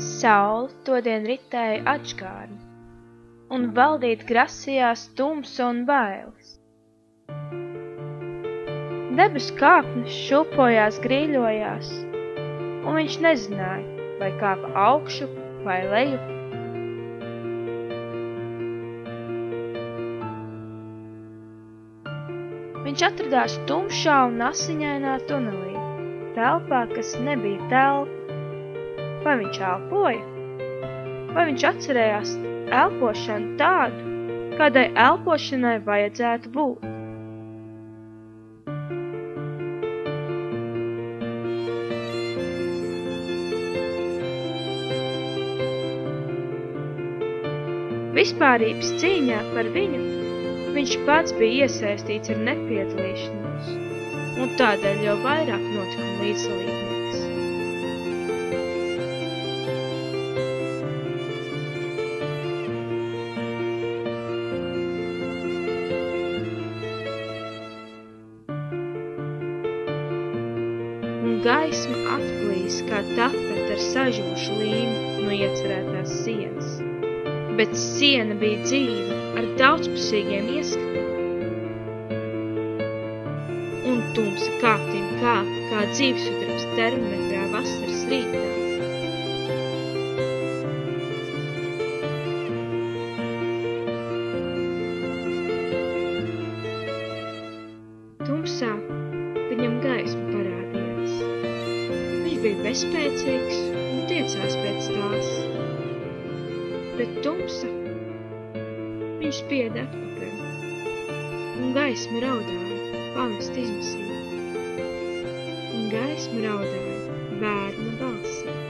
Saule todien ritēja atžkārni, un valdīt grasījās tumsa un bailes. Debesu kāpnes šūpojās, grīļojās, un viņš nezināja, vai kāpa augšu vai leju. Viņš atradās tumšā un asiņainā tunelī, telpā, kas nebija telpa. Vai viņš elpoja? Vai viņš atcerējās elpošanu tādu, kādai elpošanai vajadzētu būt? Vispārības cīņā par viņu viņš pats bija iesaistīts ar nepiedalīšanos, un tādēļ jau vairāk notika līdzdalībnieks. Un gaisma atplīs kā tapet ar sažuvušu līmi no iecerētās sienas, bet siena bija dzīva ar daudzpusīgiem ieskatiem. Un tumsa kāptim kā dzīvesudrabs termometrā vasaras rītā. Tumsā viņam gaisma parādījās. Viņš bija bezspēcīgs un tiecās pēc tās. Bet tumsa viņš spieda atpakaļ, un gaisma raudāja, pamest izmisīgi. Un gaisma raudāja bērna balsī.